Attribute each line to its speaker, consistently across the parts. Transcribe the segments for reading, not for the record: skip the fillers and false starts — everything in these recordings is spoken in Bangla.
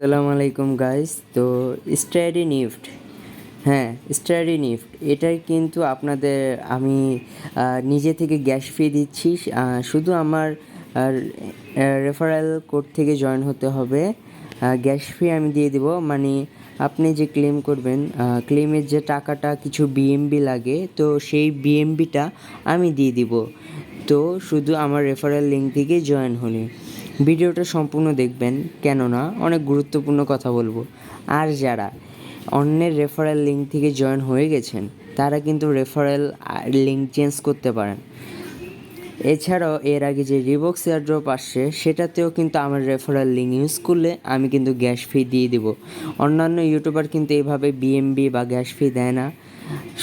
Speaker 1: আসসালামু আলাইকুম গাইস। তো স্টাডি নিফট, হ্যাঁ স্টাডি নিফট এটাই কিন্তু আপনাদের আমি নিজে থেকে গ্যাস ফি দিচ্ছি। শুধু আমার রেফারেল কোড থেকে জয়েন হতে হবে। গ্যাস ফি আমি দিয়ে দিব, মানে আপনি যে ক্লেম করবেন, ক্লেমের যে টাকাটা কিছু বিএমবি লাগে, তো সেই বিএমবিটা আমি দিয়ে দিব। তো শুধু আমার রেফারেল লিঙ্ক থেকে জয়েন হলে ভিডিওটা সম্পূর্ণ দেখবেন, কেননা অনেক গুরুত্বপূর্ণ কথা বলবো। আর যারা অন্যের রেফারেল লিঙ্ক থেকে জয়েন হয়ে গেছেন, তারা কিন্তু রেফারেল লিঙ্ক চেঞ্জ করতে পারেন। এছাড়াও এর আগে যে রিবক্স এয়ারড্রপ আসছে, সেটাতেও কিন্তু আমার রেফারেল লিঙ্ক ইউজ করলে আমি কিন্তু গ্যাস ফি দিয়ে দিব। অন্যান্য ইউটিউবার কিন্তু এইভাবে বিএমবি বা গ্যাস ফি দেয় না,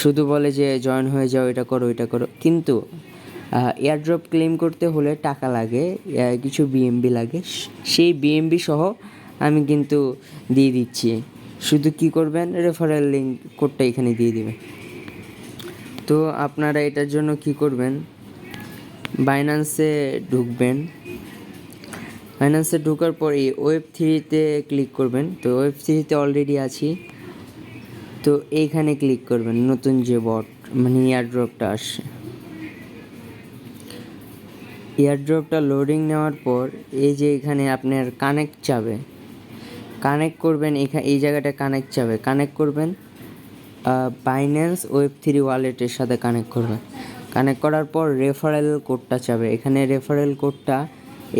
Speaker 1: শুধু বলে যে জয়েন হয়ে যাও, এটা করো এটা করো। কিন্তু এয়ারড্রপ ক্লেম করতে হলে টাকা লাগে, কিছু বিএমবি লাগে, সেই বিএমবি সহ আমি কিন্তু দিয়ে দিচ্ছি। শুধু কি করবেন, রেফারেল লিঙ্ক কোডটা এখানে দিয়ে দিবেন। তো আপনারা এটার জন্য কি করবেন, বাইন্যান্সে ঢুকবেন। বাইন্যান্সে ঢোকার পর এই ওয়েব3-তে ক্লিক করবেন। তো ওয়েব3-তে অলরেডি আছি, তো এইখানে ক্লিক করবেন। নতুন যে বট মানে এয়ারড্রপটা আসছে, এয়ারড্রপটা লোডিং নেওয়ার পর এই যে এখানে আপনার কানেক্ট চাবে, কানেক্ট করবেন। এই জায়গাটা কানেক্ট চাবে, কানেক্ট করবেন বাইন্যান্স ওয়েব3 ওয়ালেটের সাথে কানেক্ট করবেন। কানেক্ট করার পর রেফারেল কোডটা চাবে, এখানে রেফারেল কোডটা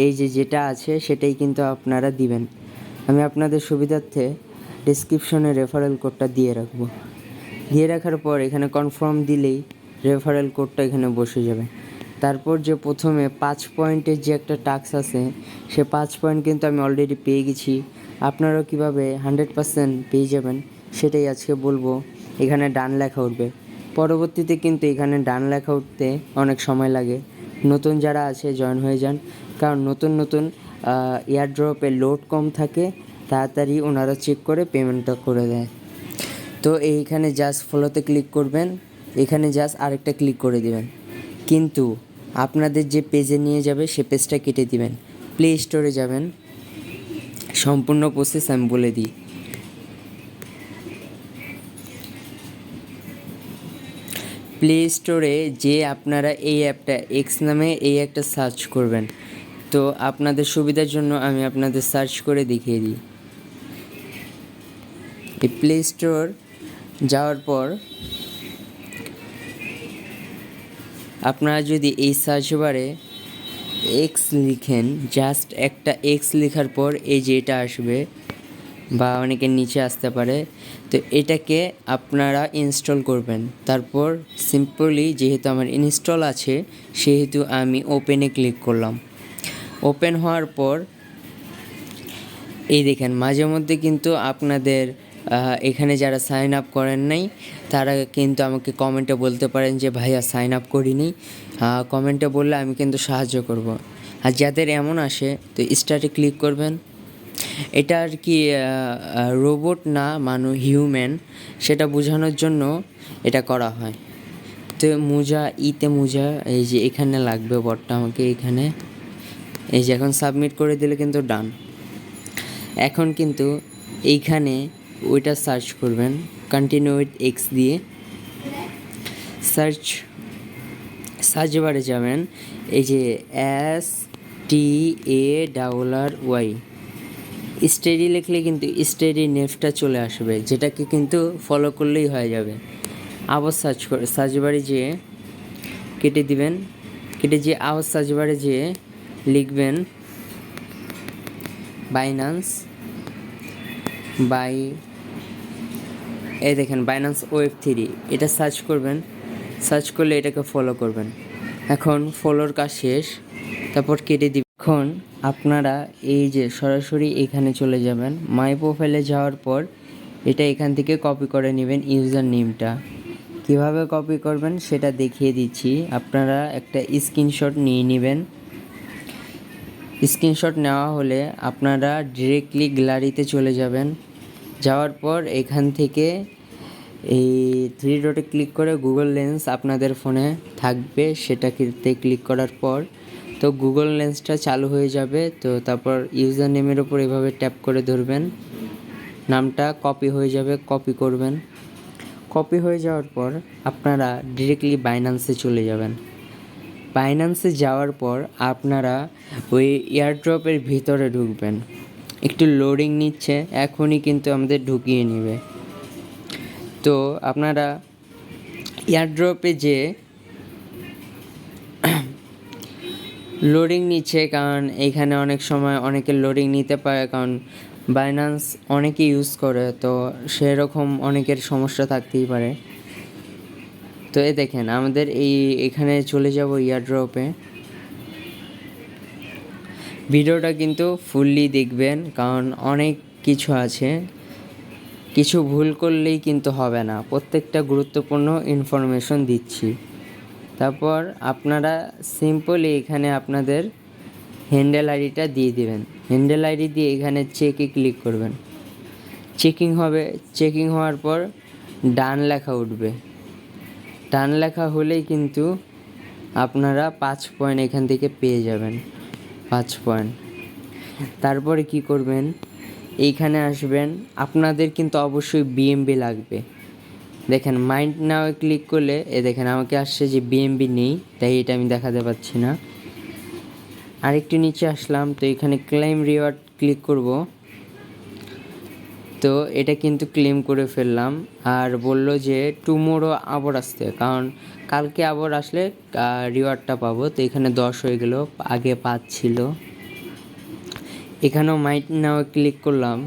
Speaker 1: এই যেটা আছে সেটাই কিন্তু আপনারা দিবেন। আমি আপনাদের সুবিধার্থে ডিসক্রিপশনে রেফারেল কোডটা দিয়ে রাখবো। দিয়ে রাখার পর এখানে কনফার্ম দিলেই রেফারেল কোডটা এখানে বসে যাবে। তারপর যে প্রথমে 5 পয়েন্টের যে একটা টাস্ক আছে, সে 5 পয়েন্ট কিন্তু আমি অলরেডি পেয়ে গেছি। আপনারাও কীভাবে 100% পেয়ে যাবেন সেটাই আজকে বলবো। এখানে ডান লেখা উঠবে, পরবর্তীতে কিন্তু এখানে ডান লেখা উঠতে অনেক সময় লাগে। নতুন যারা আছে জয়েন হয়ে যান, কারণ নতুন এয়ারড্রপে লোড কম থাকে, তাড়াতাড়ি ওনারা চেক করে পেমেন্টটা করে দেয়। তো এইখানে জাস্ট ফলোতে ক্লিক করবেন, এখানে জাস্ট আরেকটা ক্লিক করে দিবেন। কিন্তু আপনাদের যে পেজে নিয়ে যাবে সে পেজটা কেটে দিবেন, প্লে স্টোরে যাবেন। সম্পূর্ণ প্রসেস আমি বলে দিই। প্লে স্টোরে যে আপনারা এই অ্যাপটা এক্স নামে এই একটা সার্চ করবেন। তো আপনাদের সুবিধার জন্য আমি আপনাদের সার্চ করে দেখিয়ে দিই। এই প্লে স্টোর যাওয়ার পর আপনারা যদি এই সার্চ বারে এক্স লিখেন, জাস্ট একটা এক্স লেখার পর এই যে এটা আসবে, বা অনেকের নিচে আসতে পারে। তো এটাকে আপনারা ইনস্টল করবেন। তারপর সিম্পলি যেহেতু আমার ইনস্টল আছে, সেহেতু আমি ওপেনে ক্লিক করলাম। ওপেন হওয়ার পর এই দেখেন মাঝে মধ্যে কিন্তু আপনাদের এখানে যারা সাইন আপ করেন নাই, তারা কিন্তু আমাকে কমেন্টে বলতে পারেন যে ভাইয়া সাইন আপ করিনি। কমেন্টে বললে আমি কিন্তু সাহায্য করব। আর যাদের এমন আসে, তো স্টার্টে ক্লিক করবেন। এটা আর কি রোবট না, মানুষ হিউম্যান, সেটা বোঝানোর জন্য এটা করা হয়। তো মোজা এই যে এখানে লাগবে বটটা আমাকে, এখানে এই যে এখন সাবমিট করে দিলে কিন্তু ডান। এখন কিন্তু এইখানে ওইটা সার্চ করবেন, কন্টিনিউ উইথ এক্স দিয়ে সার্চ বারে যাবেন। এই যে STARRY স্টাডি লিখলে কিন্তু স্টাডি নেফটা চলে আসবে, যেটাকে কিন্তু ফলো করলেই হয়ে যাবে। আবার সার্চ বারে যেয়ে কেটে দিবেন, কেটে যেয়ে আবার সার্চ বারে যেয়ে লিখবেন বাইন্যান্স এই দেখেন বাইন্যান্স ওয়েব3, এটা সার্চ করবেন। সার্চ করলে এটাকে ফলো করবেন। এখন ফলোর কাজ শেষ, তারপর কেটে দিবেন। এখন আপনারা এই যে সরাসরি এখানে চলে যাবেন, মাই প্রোফাইলে যাওয়ার পর এটা এখান থেকে কপি করে নেবেন। ইউজার নেমটা কীভাবে কপি করবেন সেটা দেখিয়ে দিচ্ছি। আপনারা একটা স্ক্রিনশট নিয়ে নেবেন। স্ক্রিনশট নেওয়া হলে আপনারা ডিরেক্টলি গ্যালারিতে চলে যাবেন। যাওয়ার পর এখান থেকে এই 3 ডটে ক্লিক করে গুগল লেন্স আপনাদের ফোনে থাকবে, সেটাতে ক্লিক করার পর তো গুগল লেন্সটা চালু হয়ে যাবে। তো তারপর ইউজার নেমের ওপর এভাবে ট্যাপ করে ধরবেন, নামটা কপি হয়ে যাবে, কপি করবেন। কপি হয়ে যাওয়ার পর আপনারা ডিরেক্টলি বাইন্যান্সে চলে যাবেন। বাইন্যান্সে যাওয়ার পর আপনারা ওই এয়ারড্রপের ভিতরে ঢুকবেন। একটু লোডিং নিচ্ছে, এখনই কিন্তু আমাদের ঢুকিয়ে নেবে। তো আপনারা এয়ারড্রপে যে লোডিং নিচ্ছে, কারণ এইখানে অনেক সময় অনেকে লোডিং নিতে পারে, কারণ বাইন্যান্স অনেকে ইউজ করে, তো সেরকম অনেকের সমস্যা থাকতেই পারে। তো দেখেন আমাদের এখানে চলে যাব এয়ারড্রপে। ভিডিওটা কিন্তু ফুললি দেখবেন, কারণ অনেক কিছু আছে, কিছু ভুল করলেই কিন্তু হবে না। প্রত্যেকটা গুরুত্বপূর্ণ ইনফরমেশন দিচ্ছি। তারপর আপনারা সিম্পলি এখানে আপনাদের হ্যান্ডেল আইডিটা দিয়ে দিবেন। হ্যান্ডেল আইডি দিয়ে এখানে চেকে ক্লিক করবেন। চেকিং হবে, চেকিং হওয়ার পর ডান লেখা উঠবে। ডান লেখা হলেই কিন্তু আপনারা 5 পয়েন্ট এখান থেকে পেয়ে যাবেন, 5 পয়েন্ট। তারপরে কি করবেন, এইখানে আসবেন। আপনাদের কিন্তু অবশ্যই বিএমবি লাগবে। দেখেন মাইন্ড নাও ক্লিক করলে দেখেন আমাকে আসছে যে বিএমবি নেই, তাই এটা আমি দেখাতে পাচ্ছি না। আরেকটু নিচে আসলাম, তো এখানে ক্লেম রিওয়ার্ড ক্লিক করব। তো এটা কিন্তু ক্লেম করে ফেললাম। আর বলল যে টুমোরো আবার আসতে, কারণ কালকে আবার আসলে রিওয়ার্ডটা পাবো। তো এখানে 10 হয়ে গেল, আগে 5 ছিল। এখানেও মাইন্ড নাও ক্লিক করলাম।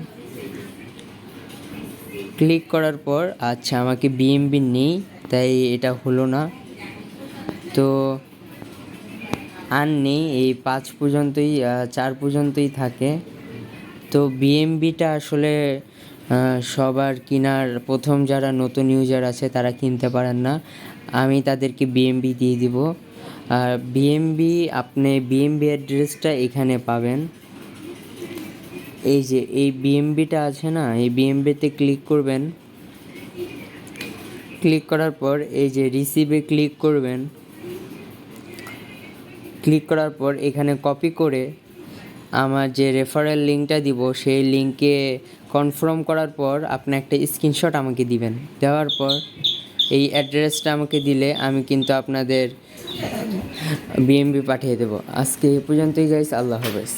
Speaker 1: ক্লিক করার পর আচ্ছা আমাকে বিএমবি নেই, তাই এটা হলো না। তো আর নেই, এই 5 পর্যন্তই, 4 পর্যন্তই থাকে। তো বিএমবিটা আসলে সবার কেনার, প্রথম যারা নতুন ইউজার আছে তারা কিনতে পারেন না, আমি তাদেরকে বিএমবি দিয়ে দিব। আর বিএমবি আপনি বিএমবি অ্যাড্রেসটা এখানে পাবেন। এই যে এই বিএমবিটা আছে না, এই বিএমবিতে ক্লিক করবেন। ক্লিক করার পর এই যে রিসিভে ক্লিক করবেন। ক্লিক করার পর এখানে কপি করে আমার যে রেফারেল লিঙ্কটা দিব, সেই লিঙ্কে কনফার্ম করার পর আপনি একটা স্ক্রিনশট আমাকে দিবেন। দেওয়ার পর এই অ্যাড্রেসটা আমাকে দিলে আমি কিন্তু আপনাদের বিএমবি পাঠিয়ে দেবো। আজকে এ পর্যন্তই গাইস, আল্লাহ হাফেজ।